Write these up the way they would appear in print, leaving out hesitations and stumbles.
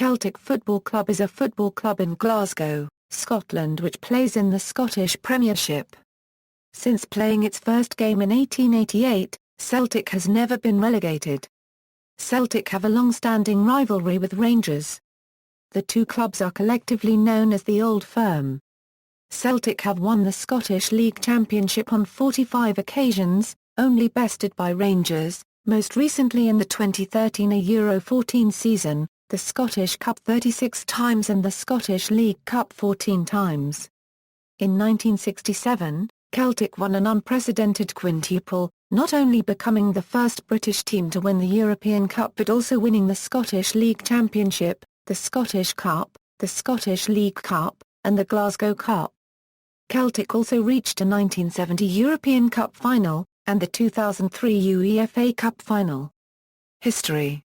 Celtic Football Club is a football club in Glasgow, Scotland which plays in the Scottish Premiership. Since playing its first game in 1888, Celtic has never been relegated. Celtic have a long-standing rivalry with Rangers. The two clubs are collectively known as the Old Firm. Celtic have won the Scottish League Championship on 45 occasions, only bested by Rangers, most recently in the 2013 Euro 14 season, the Scottish Cup 36 times and the Scottish League Cup 14 times. In 1967, Celtic won an unprecedented quintuple, not only becoming the first British team to win the European Cup but also winning the Scottish League Championship, the Scottish Cup, the Scottish League Cup, and the Glasgow Cup. Celtic also reached a 1970 European Cup Final, and the 2003 UEFA Cup Final. History.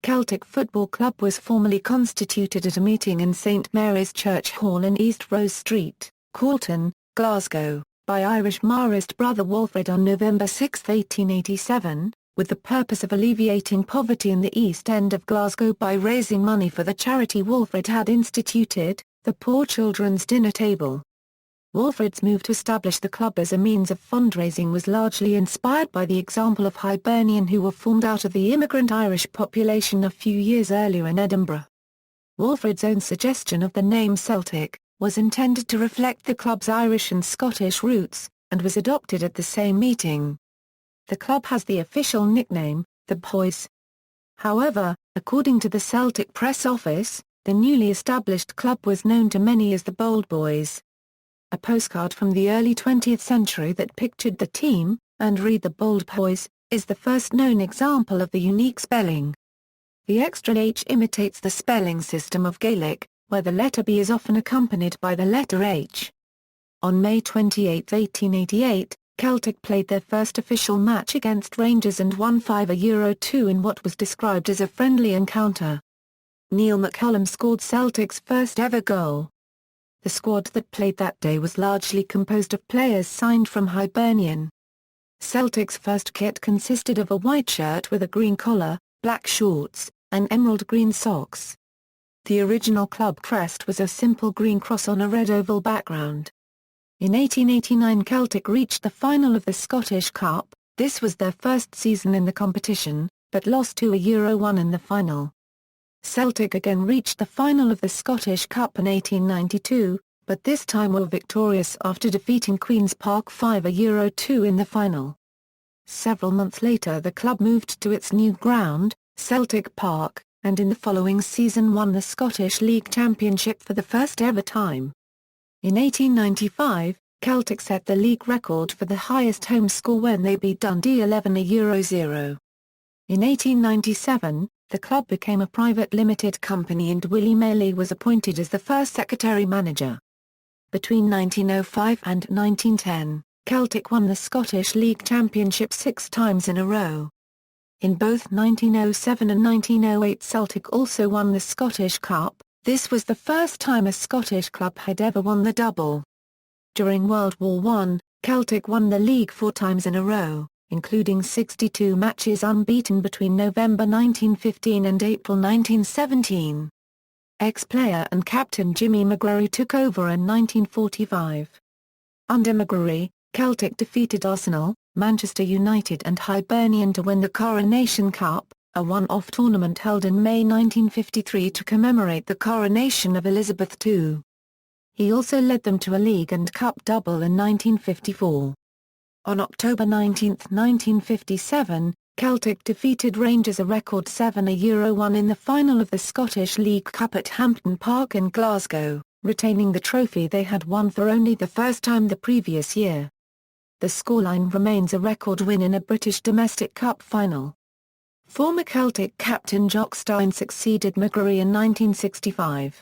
Celtic Football Club was formally constituted at a meeting in St Mary's Church Hall in East Rose Street, Calton, Glasgow, by Irish Marist brother Walfrid on November 6, 1887, with the purpose of alleviating poverty in the East End of Glasgow by raising money for the charity Walfrid had instituted, the Poor Children's Dinner Table. Walfrid's move to establish the club as a means of fundraising was largely inspired by the example of Hibernian who were formed out of the immigrant Irish population a few years earlier in Edinburgh. Walfrid's own suggestion of the name Celtic was intended to reflect the club's Irish and Scottish roots, and was adopted at the same meeting. The club has the official nickname, the Boys. However, according to the Celtic Press Office, the newly established club was known to many as the Bold Boys. A postcard from the early 20th century that pictured the team, and read the Bold Boys, is the first known example of the unique spelling. The extra H imitates the spelling system of Gaelic, where the letter B is often accompanied by the letter H. On May 28, 1888, Celtic played their first official match against Rangers and won 5-2 in what was described as a friendly encounter. Neil McCullum scored Celtic's first ever goal. The squad that played that day was largely composed of players signed from Hibernian. Celtic's first kit consisted of a white shirt with a green collar, black shorts, and emerald green socks. The original club crest was a simple green cross on a red oval background. In 1889 Celtic reached the final of the Scottish Cup. This was their first season in the competition, but lost to a Euro 1 in the final. Celtic again reached the final of the Scottish Cup in 1892, but this time were victorious after defeating Queen's Park 5-2 in the final. Several months later the club moved to its new ground, Celtic Park, and in the following season won the Scottish League Championship for the first ever time. In 1895, Celtic set the league record for the highest home score when they beat Dundee 11-0. In 1897, the club became a private limited company and Willie Maley was appointed as the first secretary-manager. Between 1905 and 1910, Celtic won the Scottish League Championship 6 times in a row. In both 1907 and 1908 Celtic also won the Scottish Cup. This was the first time a Scottish club had ever won the double. During World War I, Celtic won the league 4 times in a row, including 62 matches unbeaten between November 1915 and April 1917. Ex-player and captain Jimmy McGrory took over in 1945. Under McGrory, Celtic defeated Arsenal, Manchester United and Hibernian to win the Coronation Cup, a one-off tournament held in May 1953 to commemorate the coronation of Elizabeth II. He also led them to a league and cup double in 1954. On October 19, 1957, Celtic defeated Rangers a record 7-1 in the final of the Scottish League Cup at Hampden Park in Glasgow, retaining the trophy they had won for only the first time the previous year. The scoreline remains a record win in a British domestic cup final. Former Celtic captain Jock Stein succeeded McGrory in 1965.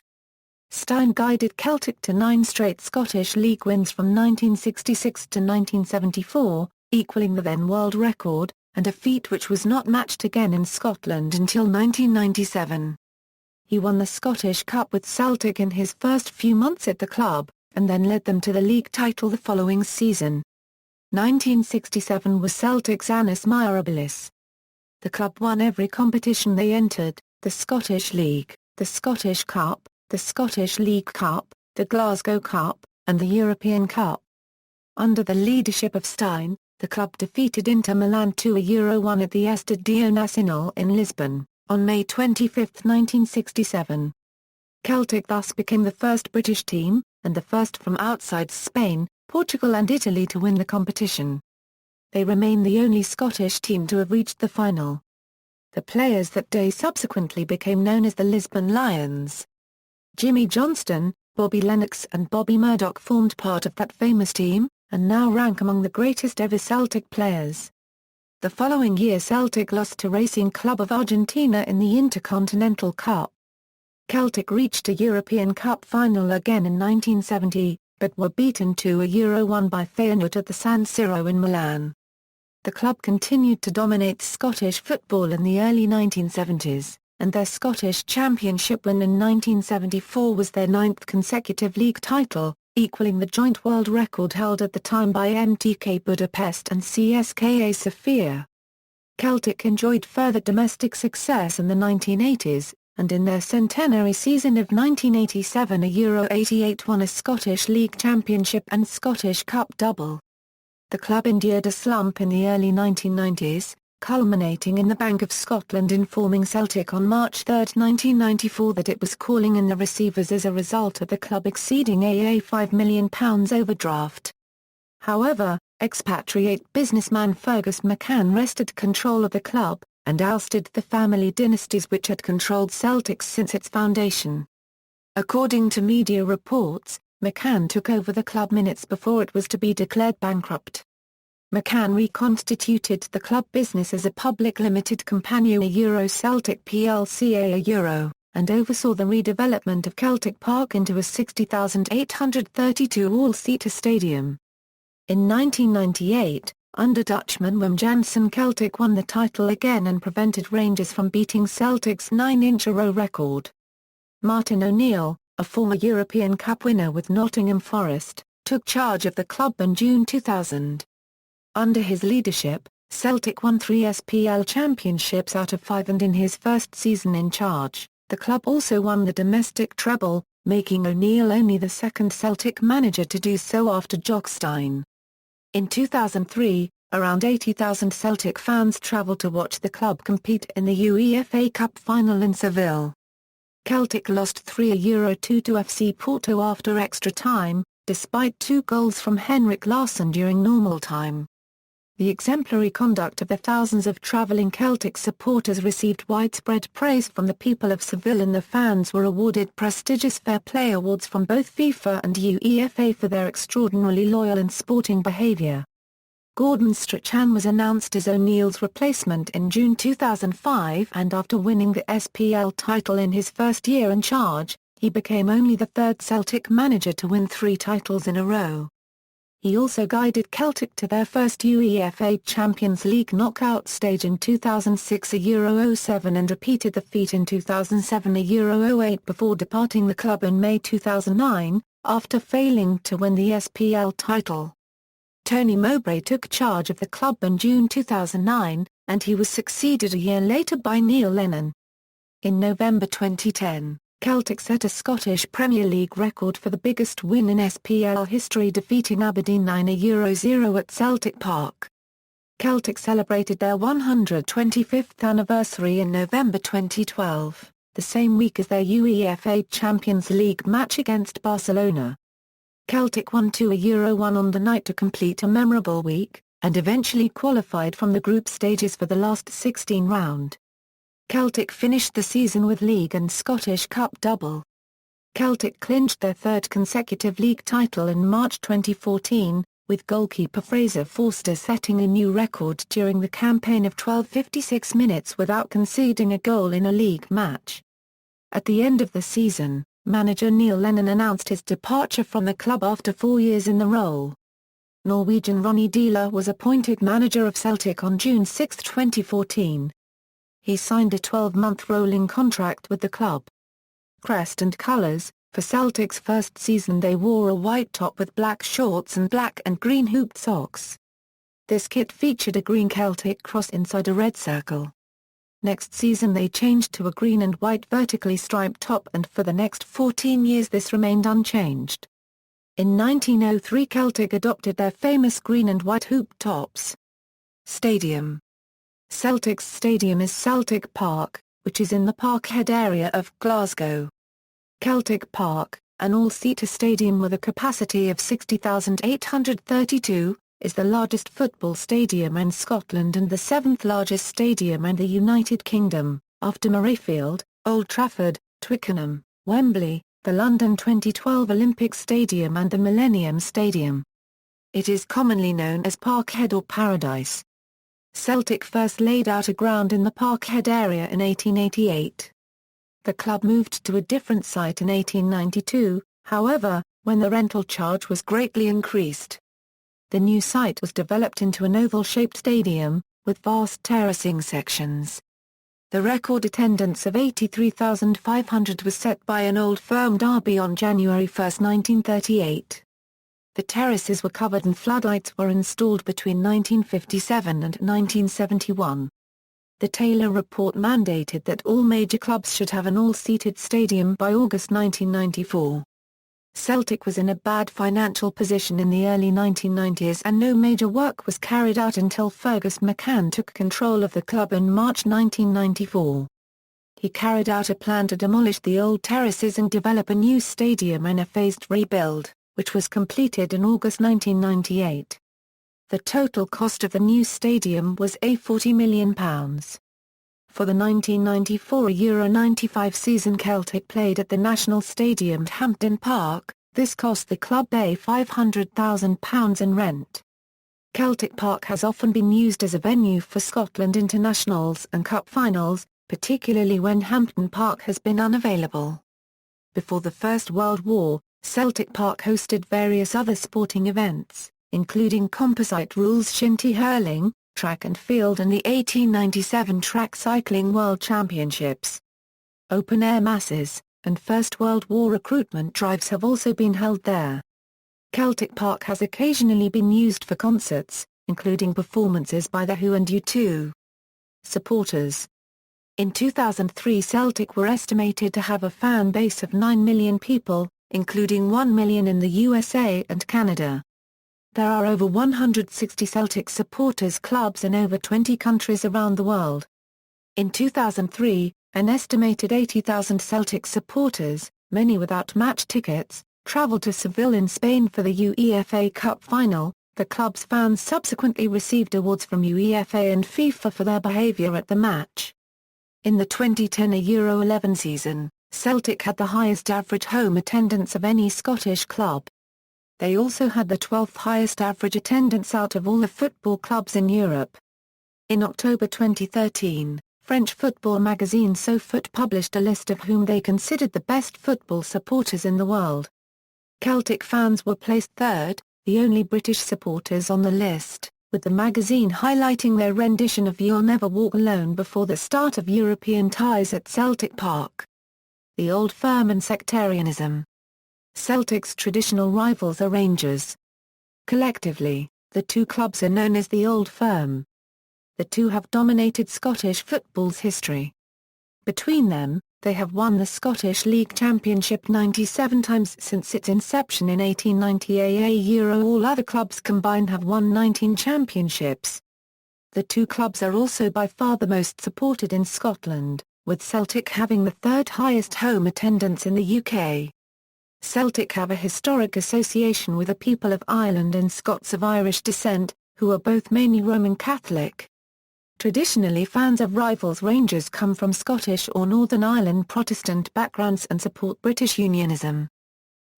Stein guided Celtic to 9 straight Scottish League wins from 1966 to 1974, equaling the then world record, and a feat which was not matched again in Scotland until 1997. He won the Scottish Cup with Celtic in his first few months at the club, and then led them to the league title the following season. 1967 was Celtic's annus mirabilis. The club won every competition they entered, the Scottish League, the Scottish Cup, the Scottish League Cup, the Glasgow Cup, and the European Cup. Under the leadership of Stein, the club defeated Inter Milan 2-1 at the Estádio Nacional in Lisbon, on May 25, 1967. Celtic thus became the first British team, and the first from outside Spain, Portugal and Italy to win the competition. They remain the only Scottish team to have reached the final. The players that day subsequently became known as the Lisbon Lions. Jimmy Johnston, Bobby Lennox and Bobby Murdoch formed part of that famous team, and now rank among the greatest ever Celtic players. The following year Celtic lost to Racing Club of Argentina in the Intercontinental Cup. Celtic reached a European Cup final again in 1970, but were beaten 2-1 by Feyenoord at the San Siro in Milan. The club continued to dominate Scottish football in the early 1970s, and their Scottish Championship win in 1974 was their 9th consecutive league title, equaling the joint world record held at the time by MTK Budapest and CSKA Sofia. Celtic enjoyed further domestic success in the 1980s, and in their centenary season of 1987 a Euro 88 won a Scottish League Championship and Scottish Cup double. The club endured a slump in the early 1990s, culminating in the Bank of Scotland informing Celtic on March 3, 1994 that it was calling in the receivers as a result of the club exceeding a £5 million overdraft. However, expatriate businessman Fergus McCann wrested control of the club, and ousted the family dynasties which had controlled Celtic since its foundation. According to media reports, McCann took over the club minutes before it was to be declared bankrupt. McCann reconstituted the club business as a public limited company Euro Celtic plc Euro, and oversaw the redevelopment of Celtic Park into a 60,832 all-seater stadium. In 1998, under Dutchman Wim Jansen Celtic won the title again and prevented Rangers from beating Celtic's 9-inch-a-row record. Martin O'Neill, a former European Cup winner with Nottingham Forest, took charge of the club in June 2000. Under his leadership, Celtic won 3 SPL championships out of 5 and in his first season in charge, the club also won the domestic treble, making O'Neill only the second Celtic manager to do so after Jock Stein. In 2003, around 80,000 Celtic fans travelled to watch the club compete in the UEFA Cup Final in Seville. Celtic lost 3-2 to FC Porto after extra time, despite 2 goals from Henrik Larsson during normal time. The exemplary conduct of the thousands of travelling Celtic supporters received widespread praise from the people of Seville, and the fans were awarded prestigious Fair Play awards from both FIFA and UEFA for their extraordinarily loyal and sporting behaviour. Gordon Strachan was announced as O'Neill's replacement in June 2005, and after winning the SPL title in his first year in charge, he became only the 3rd Celtic manager to win 3 titles in a row. He also guided Celtic to their first UEFA Champions League knockout stage in 2006 Euro 07 and repeated the feat in 2007 Euro 08 before departing the club in May 2009, after failing to win the SPL title. Tony Mowbray took charge of the club in June 2009, and he was succeeded a year later by Neil Lennon. In November 2010, Celtic set a Scottish Premier League record for the biggest win in SPL history, defeating Aberdeen 9-0 at Celtic Park. Celtic celebrated their 125th anniversary in November 2012, the same week as their UEFA Champions League match against Barcelona. Celtic won 2-1 on the night to complete a memorable week, and eventually qualified from the group stages for the last 16 round. Celtic finished the season with League and Scottish Cup double. Celtic clinched their 3rd consecutive league title in March 2014, with goalkeeper Fraser Forster setting a new record during the campaign of 12.56 minutes without conceding a goal in a league match. At the end of the season, manager Neil Lennon announced his departure from the club after 4 years in the role. Norwegian Ronny Deila was appointed manager of Celtic on June 6, 2014. He signed a 12-month rolling contract with the club. Crest and colours: for Celtic's first season they wore a white top with black shorts and black and green hooped socks. This kit featured a green Celtic cross inside a red circle. Next season they changed to a green and white vertically striped top, and for the next 14 years this remained unchanged. In 1903 Celtic adopted their famous green and white hoop tops. Stadium. Celtic's stadium is Celtic Park, which is in the Parkhead area of Glasgow. Celtic Park, an all-seater stadium with a capacity of 60,832, is the largest football stadium in Scotland and the seventh largest stadium in the United Kingdom, after Murrayfield, Old Trafford, Twickenham, Wembley, the London 2012 Olympic Stadium and the Millennium Stadium. It is commonly known as Parkhead or Paradise. Celtic first laid out a ground in the Parkhead area in 1888. The club moved to a different site in 1892, however, when the rental charge was greatly increased. The new site was developed into an oval-shaped stadium, with vast terracing sections. The record attendance of 83,500 was set by an Old Firm derby on January 1, 1938. The terraces were covered and floodlights were installed between 1957 and 1971. The Taylor Report mandated that all major clubs should have an all-seated stadium by August 1994. Celtic was in a bad financial position in the early 1990s and no major work was carried out until Fergus McCann took control of the club in March 1994. He carried out a plan to demolish the old terraces and develop a new stadium in a phased rebuild, which was completed in August 1998. The total cost of the new stadium was £40 million. For the 1994 Euro 95 season Celtic played at the National Stadium at Hampden Park, this cost the club £500,000 in rent. Celtic Park has often been used as a venue for Scotland internationals and cup finals, particularly when Hampden Park has been unavailable. Before the First World War, Celtic Park hosted various other sporting events, including composite rules shinty hurling, track and field and the 1897 Track Cycling World Championships. Open-air masses, and First World War recruitment drives have also been held there. Celtic Park has occasionally been used for concerts, including performances by The Who and U2. Supporters. In 2003 Celtic were estimated to have a fan base of 9 million people, including 1 million in the USA and Canada. There are over 160 Celtic supporters clubs in over 20 countries around the world. In 2003, an estimated 80,000 Celtic supporters, many without match tickets, travelled to Seville in Spain for the UEFA Cup Final. The club's fans subsequently received awards from UEFA and FIFA for their behaviour at the match. In the 2010 Euro 11 season, Celtic had the highest average home attendance of any Scottish club. They also had the 12th highest average attendance out of all the football clubs in Europe. In October 2013, French football magazine SoFoot published a list of whom they considered the best football supporters in the world. Celtic fans were placed third, the only British supporters on the list, with the magazine highlighting their rendition of You'll Never Walk Alone before the start of European ties at Celtic Park. The Old Firm and sectarianism. Celtic's traditional rivals are Rangers. Collectively, the two clubs are known as the Old Firm. The two have dominated Scottish football's history. Between them, they have won the Scottish League Championship 97 times since its inception in 1890. All other clubs combined have won 19 championships. The two clubs are also by far the most supported in Scotland, with Celtic having the third highest home attendance in the UK. Celtic have a historic association with the people of Ireland and Scots of Irish descent, who are both mainly Roman Catholic. Traditionally fans of rivals Rangers come from Scottish or Northern Ireland Protestant backgrounds and support British unionism.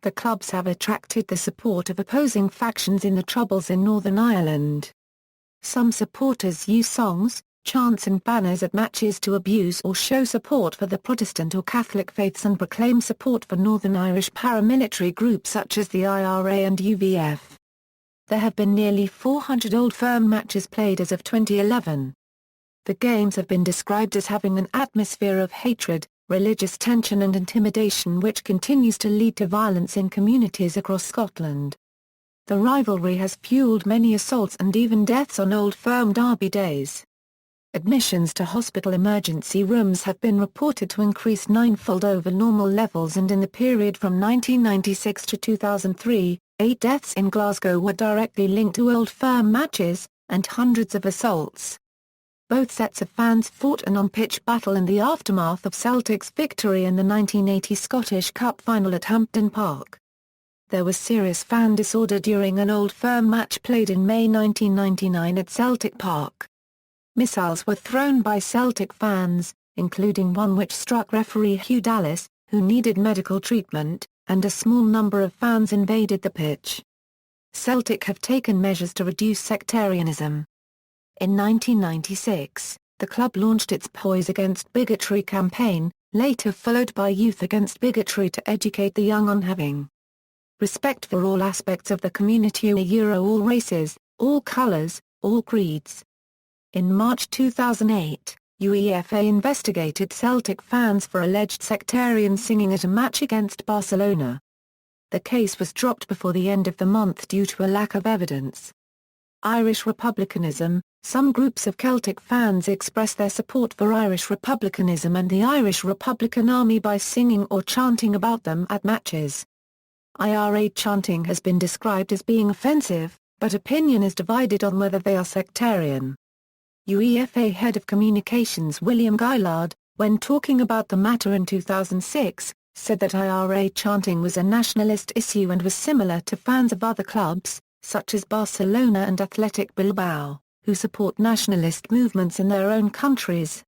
The clubs have attracted the support of opposing factions in the Troubles in Northern Ireland. Some supporters use songs, chants and banners at matches to abuse or show support for the Protestant or Catholic faiths and proclaim support for Northern Irish paramilitary groups such as the IRA and UVF. There have been nearly 400 Old Firm matches played as of 2011. The games have been described as having an atmosphere of hatred, religious tension and intimidation which continues to lead to violence in communities across Scotland. The rivalry has fueled many assaults and even deaths on Old Firm derby days. Admissions to hospital emergency rooms have been reported to increase ninefold over normal levels, and in the period from 1996 to 2003, 8 deaths in Glasgow were directly linked to Old Firm matches, and hundreds of assaults. Both sets of fans fought an on-pitch battle in the aftermath of Celtic's victory in the 1980 Scottish Cup Final at Hampden Park. There was serious fan disorder during an Old Firm match played in May 1999 at Celtic Park. Missiles were thrown by Celtic fans, including one which struck referee Hugh Dallas, who needed medical treatment, and a small number of fans invaded the pitch. Celtic have taken measures to reduce sectarianism. In 1996, the club launched its Poise Against Bigotry campaign, later followed by Youth Against Bigotry, to educate the young on having respect for all aspects of the community, all races, all colours, all creeds. In March 2008, UEFA investigated Celtic fans for alleged sectarian singing at a match against Barcelona. The case was dropped before the end of the month due to a lack of evidence. Irish republicanism. Some groups of Celtic fans express their support for Irish republicanism and the Irish Republican Army by singing or chanting about them at matches. IRA chanting has been described as being offensive, but opinion is divided on whether they are sectarian. UEFA Head of Communications William Gillard, when talking about the matter in 2006, said that IRA chanting was a nationalist issue and was similar to fans of other clubs, such as Barcelona and Athletic Bilbao, who support nationalist movements in their own countries.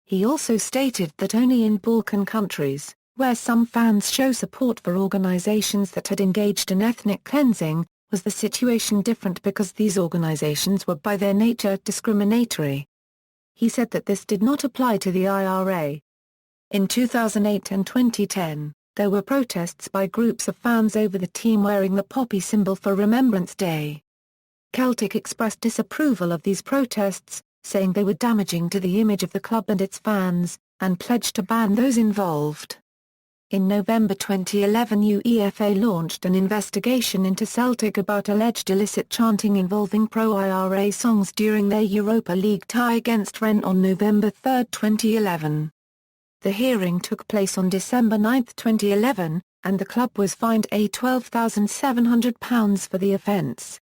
He also stated that only in Balkan countries, where some fans show support for organizations that had engaged in ethnic cleansing, was the situation different because these organizations were by their nature discriminatory. He said that this did not apply to the IRA. In 2008 and 2010, there were protests by groups of fans over the team wearing the poppy symbol for Remembrance Day. Celtic expressed disapproval of these protests, saying they were damaging to the image of the club and its fans, and pledged to ban those involved. In November 2011, UEFA launched an investigation into Celtic about alleged illicit chanting involving pro-IRA songs during their Europa League tie against Rennes on November 3, 2011. The hearing took place on December 9, 2011, and the club was fined £12,700 for the offence.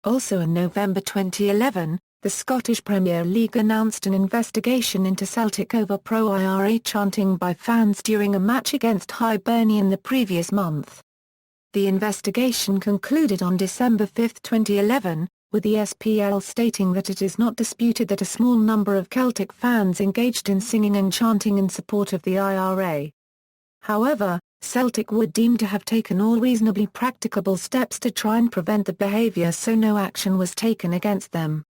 Also in November 2011, the Scottish Premier League announced an investigation into Celtic over pro-IRA chanting by fans during a match against Hibernian the previous month. The investigation concluded on December 5, 2011, with the SPL stating that it is not disputed that a small number of Celtic fans engaged in singing and chanting in support of the IRA. However, Celtic were deemed to have taken all reasonably practicable steps to try and prevent the behaviour, so no action was taken against them.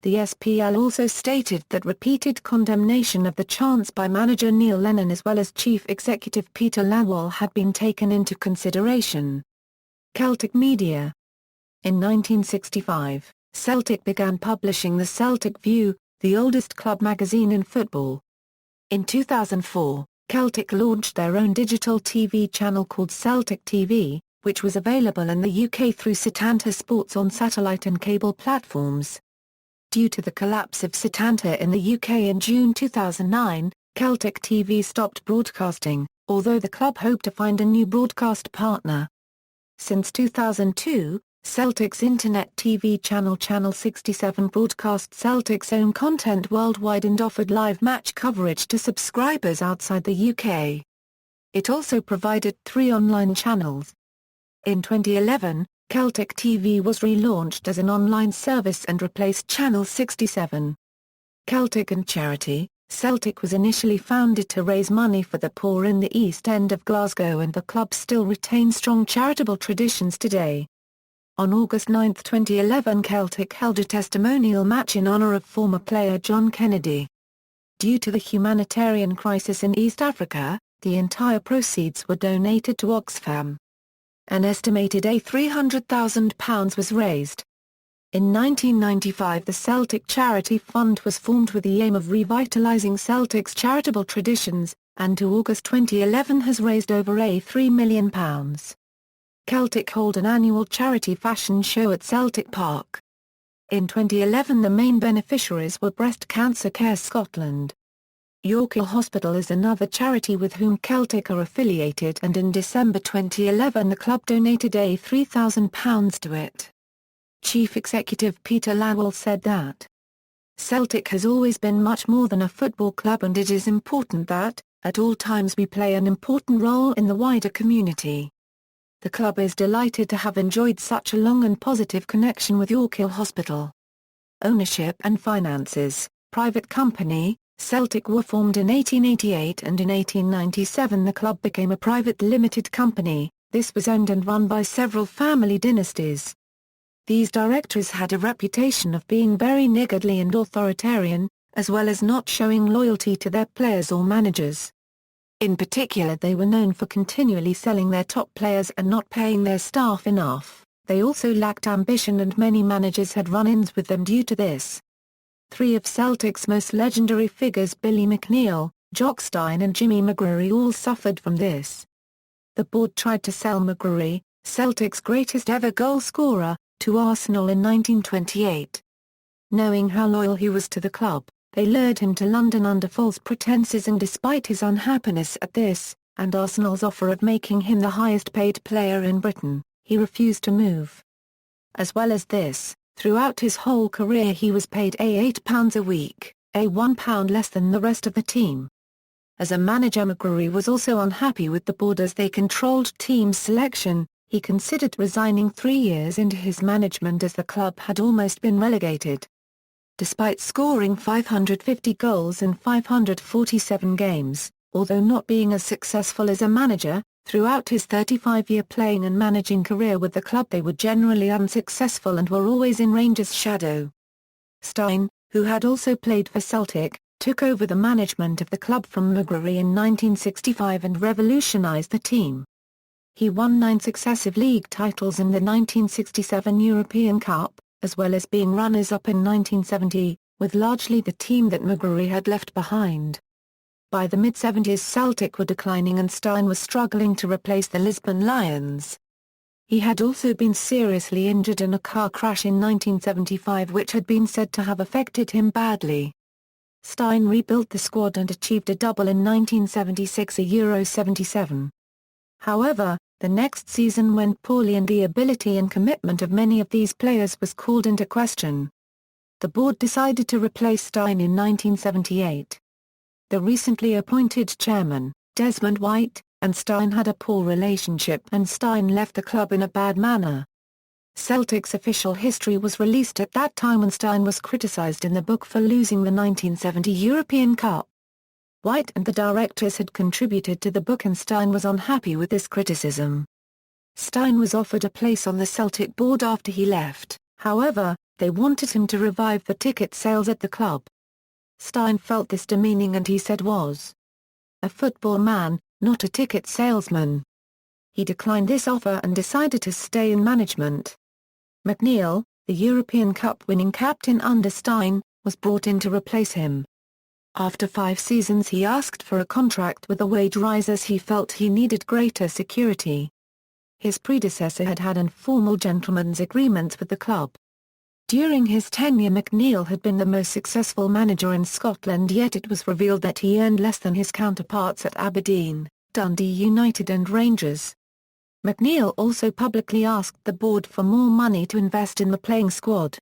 The SPL also stated that repeated condemnation of the chants by manager Neil Lennon as well as chief executive Peter Lawwell had been taken into consideration. Celtic media. In 1965, Celtic began publishing the Celtic View, the oldest club magazine in football. In 2004, Celtic launched their own digital TV channel called Celtic TV, which was available in the UK through Setanta Sports on satellite and cable platforms. Due to the collapse of Setanta in the UK in June 2009, Celtic TV stopped broadcasting, although the club hoped to find a new broadcast partner. Since 2002, Celtic's internet TV channel Channel 67 broadcast Celtic's own content worldwide and offered live match coverage to subscribers outside the UK. It also provided 3 online channels. In 2011, Celtic TV was relaunched as an online service and replaced Channel 67. Celtic and Charity. Celtic was initially founded to raise money for the poor in the East End of Glasgow, and the club still retains strong charitable traditions today. On August 9, 2011, Celtic held a testimonial match in honour of former player John Kennedy. Due to the humanitarian crisis in East Africa, the entire proceeds were donated to Oxfam. An estimated £300,000 was raised. In 1995, the Celtic Charity Fund was formed with the aim of revitalising Celtic's charitable traditions, and to August 2011 has raised over £3 million. Celtic hold an annual charity fashion show at Celtic Park. In 2011 the main beneficiaries were Breast Cancer Care Scotland. York Hill Hospital is another charity with whom Celtic are affiliated, and in December 2011 the club donated £3,000 to it. Chief Executive Peter Lawwell said that Celtic has always been much more than a football club, and it is important that, at all times, we play an important role in the wider community. The club is delighted to have enjoyed such a long and positive connection with York Hill Hospital. Ownership and finances. Private company. Celtic were formed in 1888, and in 1897 the club became a private limited company. This was owned and run by several family dynasties. These directors had a reputation of being very niggardly and authoritarian, as well as not showing loyalty to their players or managers. In particular, they were known for continually selling their top players and not paying their staff enough. They also lacked ambition, and many managers had run-ins with them due to this. Three of Celtic's most legendary figures, Billy McNeill, Jock Stein and Jimmy McGrory, all suffered from this. The board tried to sell McGrory, Celtic's greatest ever goal scorer, to Arsenal in 1928. Knowing how loyal he was to the club, they lured him to London under false pretenses, and despite his unhappiness at this, and Arsenal's offer of making him the highest paid player in Britain, he refused to move. As well as this, throughout his whole career he was paid £8 a week, £1 less than the rest of the team. As a manager, McGrory was also unhappy with the board as they controlled team selection. He considered resigning 3 years into his management as the club had almost been relegated. Despite scoring 550 goals in 547 games, although not being as successful as a manager, throughout his 35-year playing and managing career with the club they were generally unsuccessful and were always in Rangers' shadow. Stein, who had also played for Celtic, took over the management of the club from McGrory in 1965 and revolutionised the team. He won 9 successive league titles in the 1967 European Cup, as well as being runners-up in 1970, with largely the team that McGrory had left behind. By the mid-70s Celtic were declining and Stein was struggling to replace the Lisbon Lions. He had also been seriously injured in a car crash in 1975 which had been said to have affected him badly. Stein rebuilt the squad and achieved a double in 1976 at Euro 77. However, the next season went poorly and the ability and commitment of many of these players was called into question. The board decided to replace Stein in 1978. The recently appointed chairman, Desmond White, and Stein had a poor relationship and Stein left the club in a bad manner. Celtic's official history was released at that time and Stein was criticised in the book for losing the 1970 European Cup. White and the directors had contributed to the book and Stein was unhappy with this criticism. Stein was offered a place on the Celtic board after he left, however, they wanted him to revive the ticket sales at the club. Stein felt this demeaning and he said was a football man, not a ticket salesman. He declined this offer and decided to stay in management. McNeill, the European Cup winning captain under Stein, was brought in to replace him. After 5 seasons he asked for a contract with a wage rise as he felt he needed greater security. His predecessor had had informal gentlemen's agreements with the club. During his tenure McNeill had been the most successful manager in Scotland, yet it was revealed that he earned less than his counterparts at Aberdeen, Dundee United and Rangers. McNeill also publicly asked the board for more money to invest in the playing squad.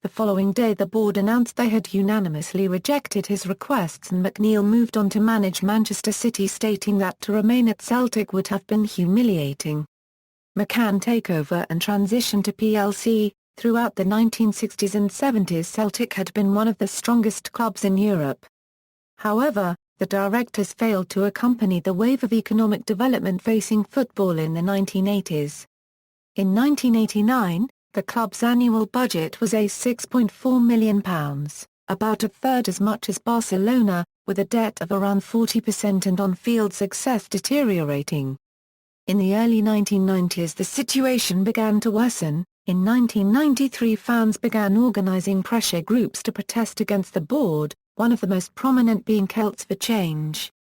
The following day the board announced they had unanimously rejected his requests and McNeill moved on to manage Manchester City, stating that to remain at Celtic would have been humiliating. McCann takeover and transition to plc. Throughout the 1960s and 70s Celtic had been one of the strongest clubs in Europe. However, the directors failed to accompany the wave of economic development facing football in the 1980s. In 1989, the club's annual budget was £6.4 million, about a third as much as Barcelona, with a debt of around 40% and on-field success deteriorating. In the early 1990s the situation began to worsen. In 1993 fans began organising pressure groups to protest against the board, one of the most prominent being Celts for Change.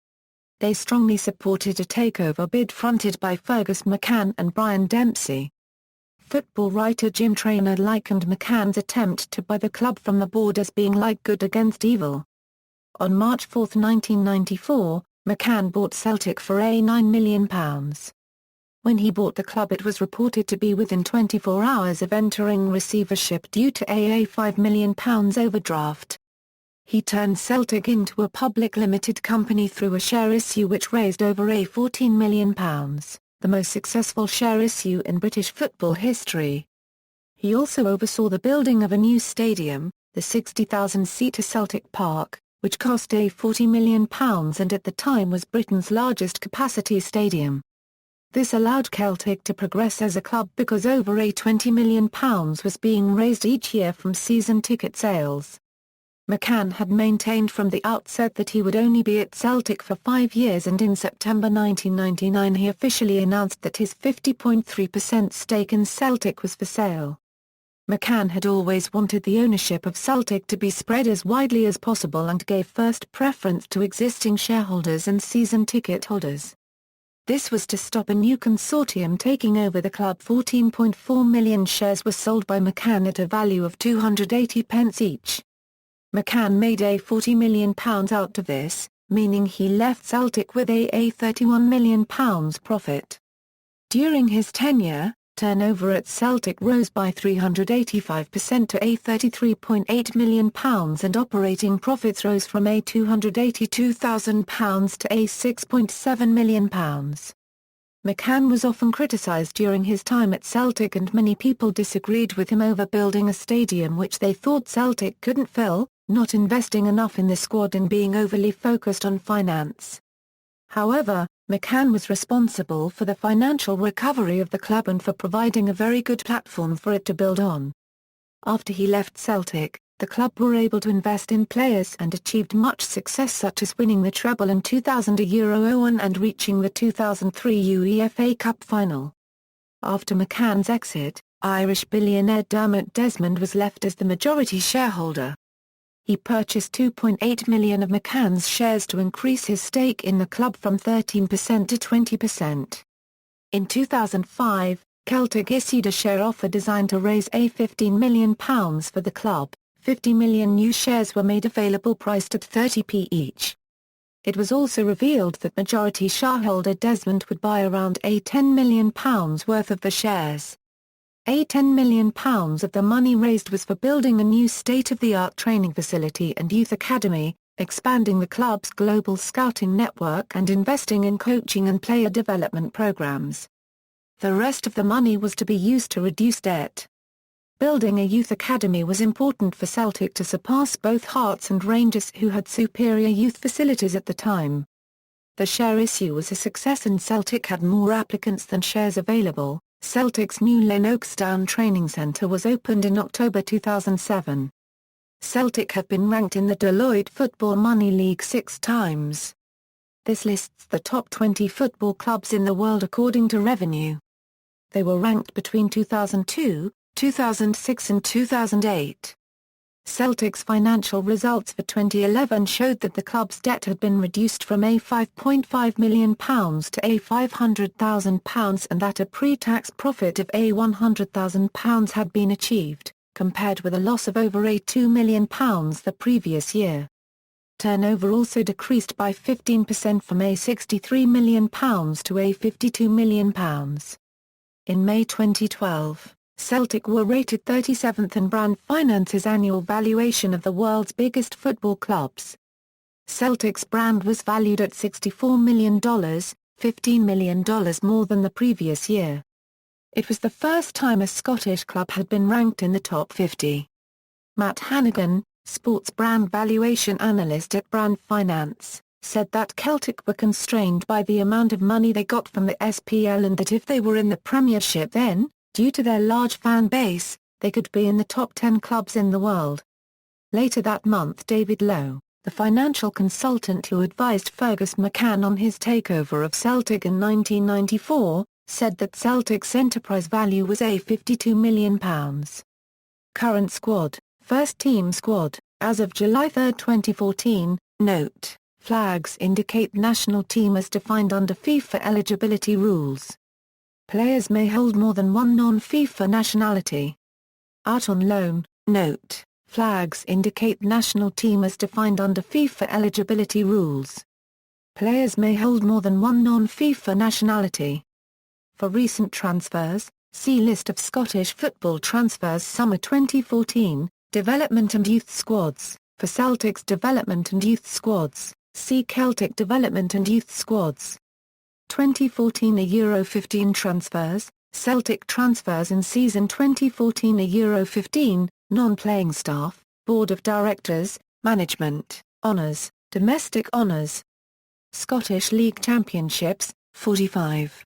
They strongly supported a takeover bid fronted by Fergus McCann and Brian Dempsey. Football writer Jim Traynor likened McCann's attempt to buy the club from the board as being like good against evil. On March 4, 1994, McCann bought Celtic for £9 million. When he bought the club, it was reported to be within 24 hours of entering receivership due to a £5 million overdraft. He turned Celtic into a public limited company through a share issue which raised over £14 million, the most successful share issue in British football history. He also oversaw the building of a new stadium, the 60,000-seater Celtic Park, which cost £40 million and at the time was Britain's largest capacity stadium. This allowed Celtic to progress as a club because over £20 million was being raised each year from season ticket sales. McCann had maintained from the outset that he would only be at Celtic for 5 years, and in September 1999 he officially announced that his 50.3% stake in Celtic was for sale. McCann had always wanted the ownership of Celtic to be spread as widely as possible and gave first preference to existing shareholders and season ticket holders. This was to stop a new consortium taking over the club. 14.4 million shares were sold by McCann at a value of 280 pence each. McCann made £40 million out of this, meaning he left Celtic with a £31 million profit. During his tenure, turnover at Celtic rose by 385% to £33.8 million and operating profits rose from £282,000 to £6.7 million. McCann was often criticised during his time at Celtic, and many people disagreed with him over building a stadium which they thought Celtic couldn't fill, not investing enough in the squad and being overly focused on finance. However, McCann was responsible for the financial recovery of the club and for providing a very good platform for it to build on. After he left Celtic, the club were able to invest in players and achieved much success, such as winning the treble in 2000 Euro-01 and reaching the 2003 UEFA Cup Final. After McCann's exit, Irish billionaire Dermot Desmond was left as the majority shareholder. He purchased 2.8 million of McCann's shares to increase his stake in the club from 13% to 20%. In 2005, Celtic issued a share offer designed to raise £15 million for the club. 50 million new shares were made available, priced at 30p each. It was also revealed that majority shareholder Desmond would buy around £10 million worth of the shares. £10 million of the money raised was for building a new state-of-the-art training facility and youth academy, expanding the club's global scouting network and investing in coaching and player development programs. The rest of the money was to be used to reduce debt. Building a youth academy was important for Celtic to surpass both Hearts and Rangers, who had superior youth facilities at the time. The share issue was a success and Celtic had more applicants than shares available. Celtic's new Lennoxtown training centre was opened in October 2007. Celtic have been ranked in the Deloitte Football Money League 6 times. This lists the top 20 football clubs in the world according to revenue. They were ranked between 2002, 2006 and 2008. Celtic's financial results for 2011 showed that the club's debt had been reduced from £5.5 million to £500,000 and that a pre-tax profit of £100,000 had been achieved, compared with a loss of over £2 million the previous year. Turnover also decreased by 15% from £63 million to £52 million. In May 2012, Celtic were rated 37th in Brand Finance's annual valuation of the world's biggest football clubs. Celtic's brand was valued at $64 million, $15 million more than the previous year. It was the first time a Scottish club had been ranked in the top 50. Matt Hannigan, sports brand valuation analyst at Brand Finance, said that Celtic were constrained by the amount of money they got from the SPL and that if they were in the Premiership then, due to their large fan base, they could be in the top 10 clubs in the world. Later that month, David Lowe, the financial consultant who advised Fergus McCann on his takeover of Celtic in 1994, said that Celtic's enterprise value was £52 million. Current squad, first team squad, as of July 3, 2014, note, flags indicate national team as defined under FIFA eligibility rules. Players may hold more than one non-FIFA nationality. Out on loan, note, flags indicate national team as defined under FIFA eligibility rules. Players may hold more than one non-FIFA nationality. For recent transfers, see List of Scottish football transfers Summer 2014, Development and Youth Squads. For Celtic's Development and Youth Squads, see Celtic Development and Youth Squads. 2014 Euro 15 transfers, Celtic transfers in season 2014 Euro 15, non-playing staff, Board of Directors, Management, Honours, Domestic Honours. Scottish League Championships, 45.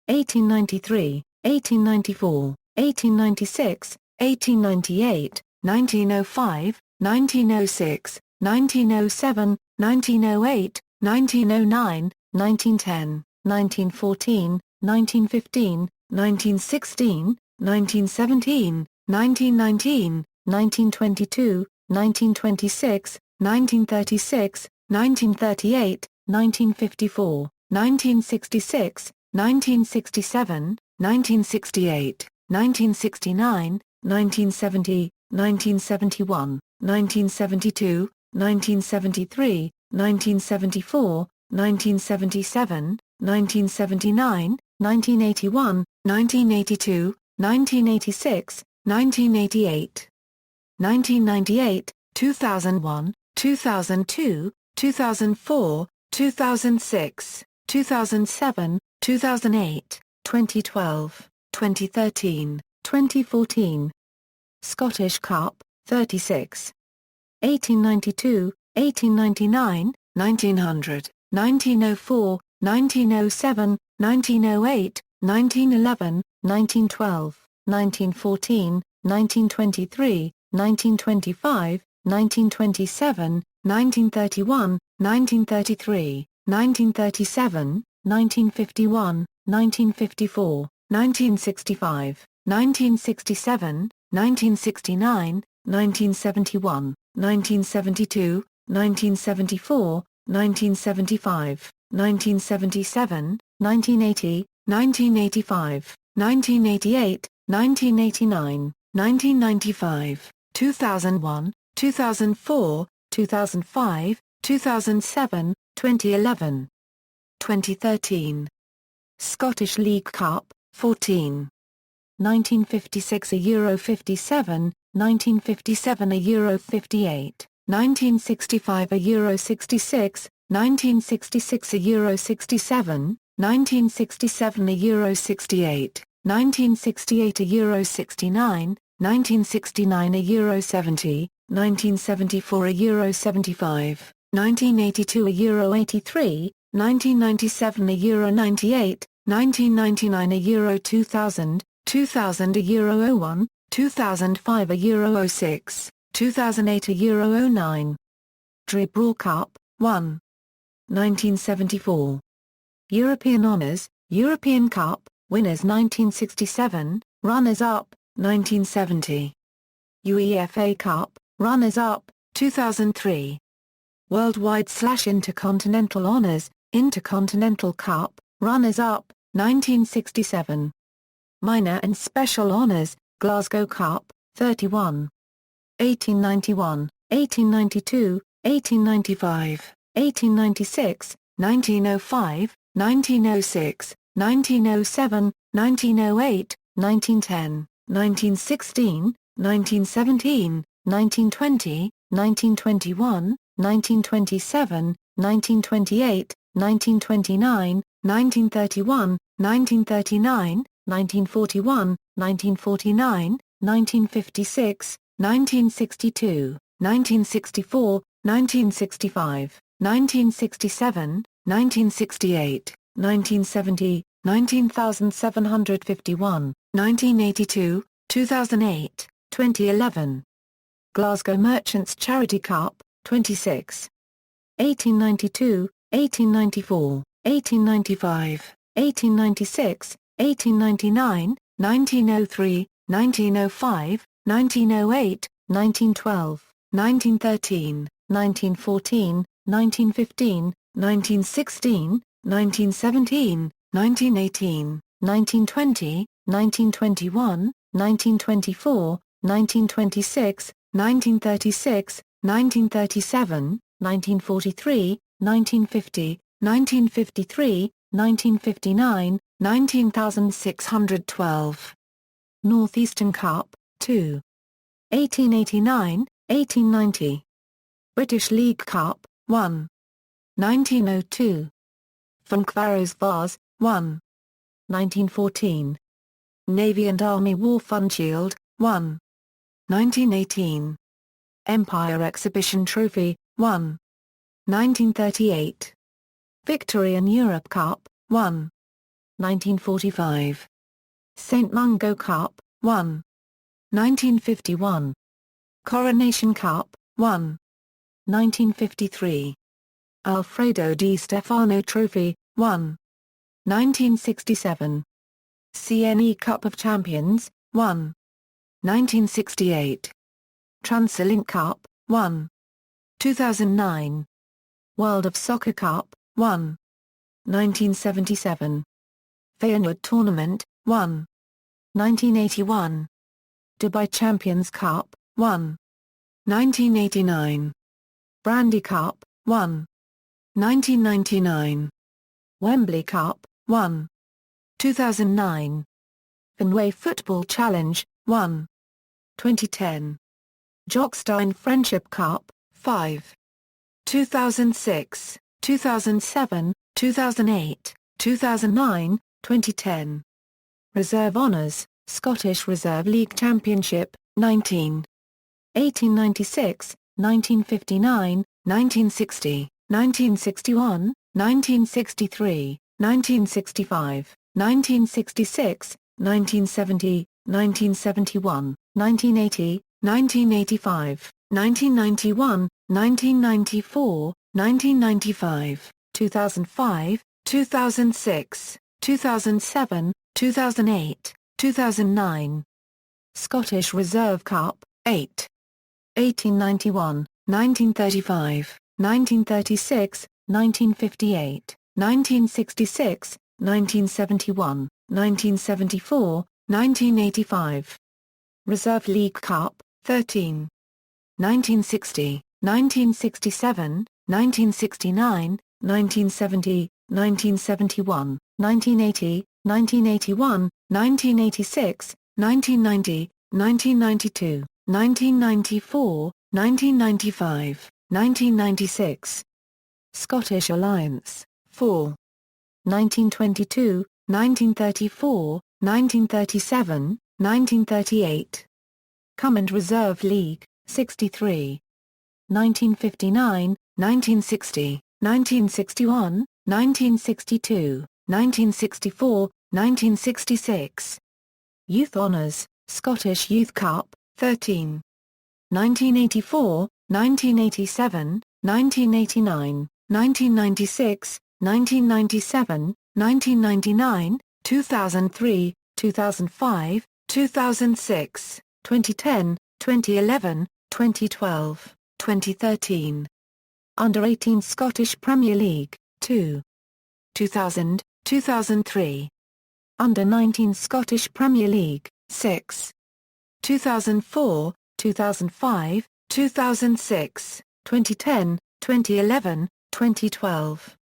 1893, 1894, 1896, 1898, 1905, 1906, 1907, 1908, 1909, 1910, 1914, 1915, 1916, 1917, 1919, 1922, 1926, 1936, 1938, 1954, 1966, 1967, 1968, 1969, 1970, 1971, 1972, 1973, 1974, 1977, 1979, 1981, 1982, 1986, 1988, 1998, 2001, 2002, 2004, 2006, 2007, 2008, 2012, 2013, 2014. Scottish Cup, 36. 1892, 1899, 1900, 1904, 1907, 1908, 1911, 1912, 1914, 1923, 1925, 1927, 1931, 1933, 1937, 1951, 1954, 1965, 1967, 1969, 1971, 1972, 1974, 1975, 1977, 1980, 1985, 1988, 1989, 1995, 2001, 2004, 2005, 2007, 2011. 2013. Scottish League Cup, 14. 1956 a Euro 57, 1957 a Euro 58, 1965 a Euro 66, 1966 a Euro 67, 1967 a Euro 68, 1968 a Euro 69, 1969 a Euro 70, 1974 a Euro 75, 1982 a Euro 83, 1997 a Euro 98, 1999 a Euro 2000, 2000 a Euro 01, 2005 a Euro 06, 2008 a Euro 09. Dribble Cup, 1. 1974. European Honours, European Cup, winners 1967, runners-up, 1970. UEFA Cup, runners-up, 2003. Worldwide/Intercontinental Honours, Intercontinental Cup, runners-up, 1967. Minor and Special Honours, Glasgow Cup, 31. 1891, 1892, 1895, 1896, 1905, 1906, 1907, 1908, 1910, 1916, 1917, 1920, 1921, 1927, 1928, 1929, 1931, 1939, 1941, 1949, 1956, 1962, 1964, 1965, 1967, 1968, 1970, 19,751, 1982, 2008, 2011. Glasgow Merchants Charity Cup, 26. 1892, 1894, 1895, 1896, 1899, 1903, 1905, 1908, 1912, 1913, 1914, 1915, 1916, 1917, 1918, 1920, 1921, 1924, 1926, 1936, 1937, 1943, 1950, 1953, 1959, 19612. Northeastern Cup, 2. 1889, 1890. British League Cup, 1. 1902. Funkvaros Vase, 1. 1914. Navy and Army War Fund Shield, 1. 1918. Empire Exhibition Trophy, 1. 1938. Victorian Europe Cup, 1. 1945. St Mungo Cup, 1. 1951. Coronation Cup, 1. 1953. Alfredo Di Stefano Trophy, 1. 1967. CNE Cup of Champions, 1. 1968. Transilink Cup, 1. 2009. World of Soccer Cup, 1. 1977. Feyenoord Tournament, 1. 1981. Dubai Champions Cup, 1. 1989. Brandy Cup, 1. 1999. Wembley Cup, 1. 2009. Fenway Football Challenge, 1. 2010. Jockstein Friendship Cup, 5. 2006, 2007, 2008, 2009, 2010. Reserve Honours, Scottish Reserve League Championship, 19. 1896, 1959, 1960, 1961, 1963, 1965, 1966, 1970, 1971, 1980, 1985, 1991, 1994, 1995, 2005, 2006, 2007, 2008, 2009. Scottish Reserve Cup, 8. 1891, 1935, 1936, 1958, 1966, 1971, 1974, 1985. Reserve League Cup, 13. 1960, 1967, 1969, 1970, 1971, 1980, 1981, 1986, 1990, 1992, 1994, 1995, 1996. Scottish Alliance, 4. 1922, 1934, 1937, 1938. Cummand Reserve League, 63. 1959, 1960, 1961, 1962, 1964, 1966. Youth Honours, Scottish Youth Cup, 13. 1984, 1987, 1989, 1996, 1997, 1999, 2003, 2005, 2006, 2010, 2011, 2012, 2013. Under-18 Scottish Premier League, 2. 2000, 2003. Under-19 Scottish Premier League, 6. 2004, 2005, 2006, 2010, 2011, 2012.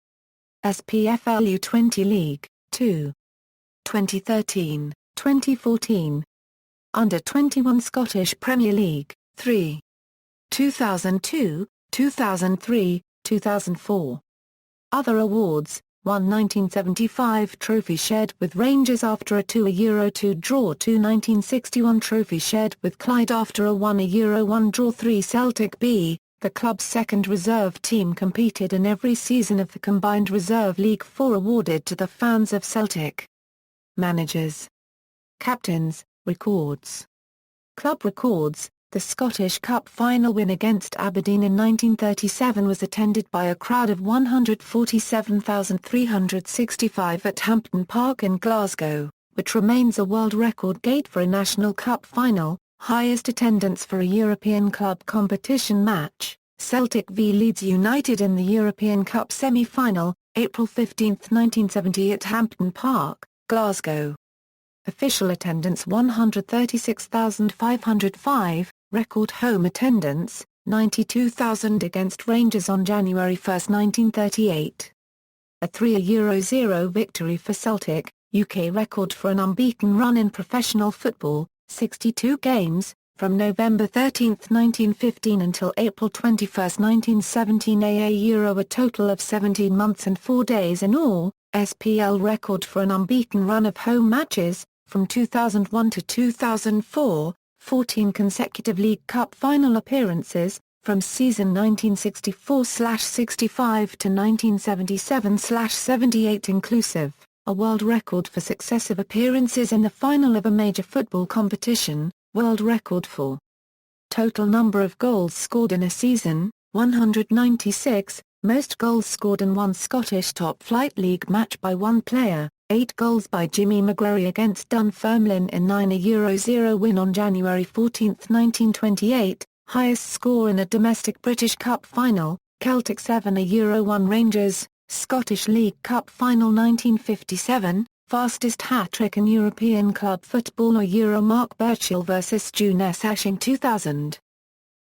SPFL U20 League, 2. 2013, 2014. Under-21 Scottish Premier League, 3. 2002, 2003, 2004. Other awards, 1 1975 trophy shared with Rangers after a 2-2 draw, 2 1961 trophy shared with Clyde after a 1-1 draw, 3 Celtic B, the club's second reserve team competed in every season of the combined Reserve League, 4 awarded to the fans of Celtic. Managers. Captains, records. Club records. The Scottish Cup Final win against Aberdeen in 1937 was attended by a crowd of 147,365 at Hampden Park in Glasgow, which remains a world record gate for a National Cup Final, highest attendance for a European club competition match. Celtic v Leeds United in the European Cup semi-final, April 15, 1970 at Hampden Park, Glasgow. Official attendance 136,505, record home attendance, 92,000 against Rangers on January 1, 1938. A 3-0 victory for Celtic, UK record for an unbeaten run in professional football, 62 games, from November 13, 1915 until April 21, 1917 a total of 17 months and 4 days in all, SPL record for an unbeaten run of home matches, from 2001 to 2004, 14 consecutive League Cup final appearances, from season 1964/65 to 1977/78 inclusive, a world record for successive appearances in the final of a major football competition, world record for total number of goals scored in a season, 196, most goals scored in one Scottish top-flight league match by one player, 8 goals by Jimmy McGrory against Dunfermline in 9-0 win on January 14, 1928, highest score in a domestic British Cup final, Celtic 7-1 Rangers, Scottish League Cup Final 1957, fastest hat-trick in European club football or Euro Mark Burchill vs June S. Ashing 2000.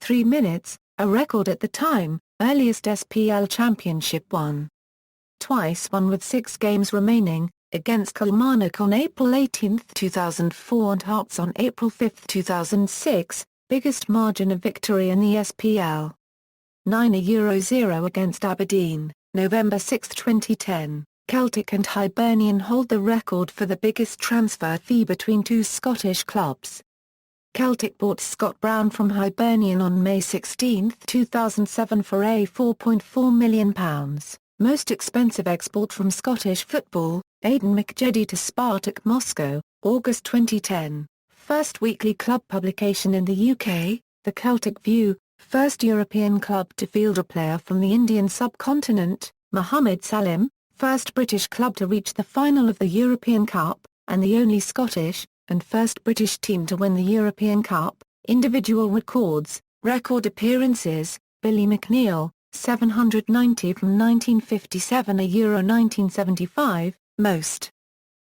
3 minutes, a record at the time, earliest SPL Championship won. Twice won with 6 games remaining, against Kilmarnock on April 18, 2004 and Hearts on April 5, 2006, biggest margin of victory in the SPL. 9-0 against Aberdeen, November 6, 2010. Celtic and Hibernian hold the record for the biggest transfer fee between two Scottish clubs. Celtic bought Scott Brown from Hibernian on May 16, 2007 for £4.4 million. Most expensive export from Scottish football, Aidan McJeady to Spartak Moscow, August 2010. First weekly club publication in the UK, The Celtic View, first European club to field a player from the Indian subcontinent, Mohammed Salim, first British club to reach the final of the European Cup, and the only Scottish, and first British team to win the European Cup. Individual records, record appearances, Billy McNeill, 790 from 1957 Euro 1975, most.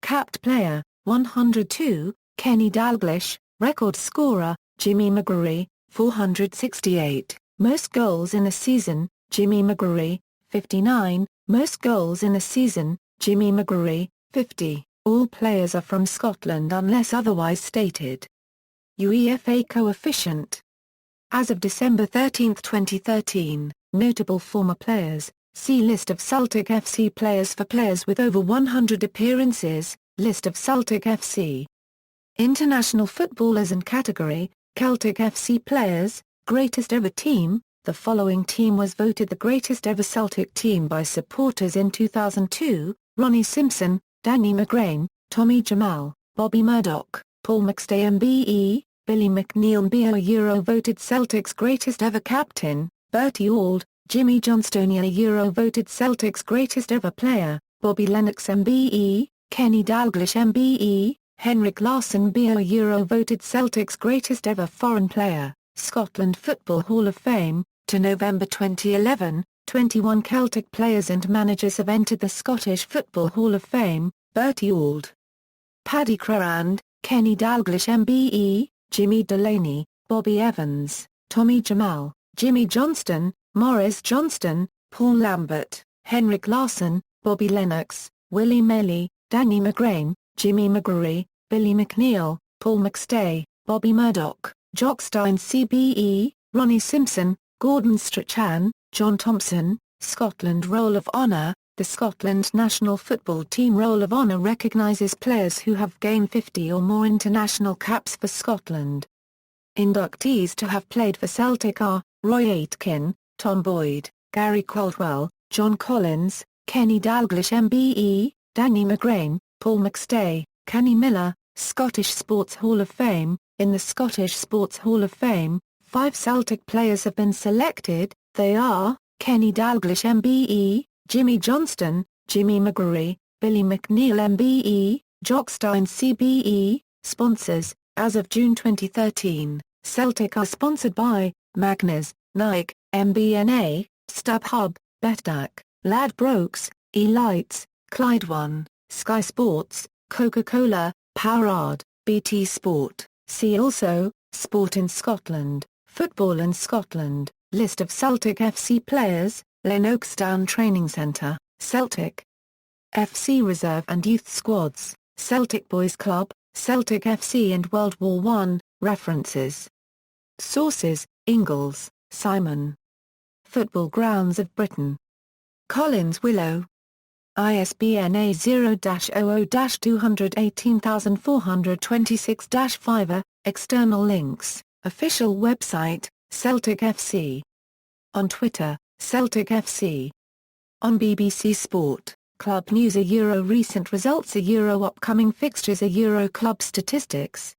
Capped player, 102, Kenny Dalglish, record scorer, Jimmy McGrory, 468, most goals in a season, Jimmy McGrory, 59, most goals in a season, Jimmy McGrory, 50. All players are from Scotland unless otherwise stated. UEFA coefficient. As of December 13, 2013, notable former players, see List of Celtic FC players for players with over 100 appearances, List of Celtic FC. International footballers and category, Celtic FC players, greatest ever team. The following team was voted the greatest ever Celtic team by supporters in 2002, Ronnie Simpson, Danny McGrain, Tommy Jamal, Bobby Murdoch, Paul McStay MBE, Billy McNeill Euro voted Celtic's greatest ever captain, Bertie Auld, Jimmy Johnstone Euro voted Celtic's greatest ever player, Bobby Lennox MBE, Kenny Dalglish MBE, Henrik Larsson Euro voted Celtic's greatest ever foreign player, Scotland Football Hall of Fame. To November 2011, 21 Celtic players and managers have entered the Scottish Football Hall of Fame, Bertie Auld, Paddy Crerand, Kenny Dalglish MBE, Jimmy Delaney, Bobby Evans, Tommy Jamal, Jimmy Johnston, Maurice Johnston, Paul Lambert, Henrik Larsson, Bobby Lennox, Willie Melly, Danny McGrain, Jimmy McGrory, Billy McNeill, Paul McStay, Bobby Murdoch, Jock Stein CBE, Ronnie Simpson, Gordon Strachan, John Thompson. Scotland Roll of Honour. The Scotland national football team Roll of Honour recognises players who have gained 50 or more international caps for Scotland. Inductees to have played for Celtic are, Roy Aitken, Tom Boyd, Gary Caldwell, John Collins, Kenny Dalglish MBE, Danny McGrain, Paul McStay, Kenny Miller. Scottish Sports Hall of Fame. In the Scottish Sports Hall of Fame, 5 Celtic players have been selected. They are, Kenny Dalglish MBE, Jimmy Johnston, Jimmy McGrory, Billy McNeill MBE, Jock Stein CBE. Sponsors. As of June 2013, Celtic are sponsored by Magners, Nike, MBNA, StubHub, Betdaq, Ladbrokes, eLights, Clyde One, Sky Sports, Coca-Cola, Powerade, BT Sport. See also, Sport in Scotland, Football in Scotland, List of Celtic FC players, Lennoxtown Training Centre, Celtic FC Reserve and Youth Squads, Celtic Boys Club, Celtic FC and World War I, References. Sources, Ingalls, Simon. Football Grounds of Britain. Collins Willow. ISBN A0-00-218426-5. External links, Official website, Celtic FC. On Twitter, Celtic FC. On BBC Sport, Club News. Recent results. Upcoming fixtures. Club statistics.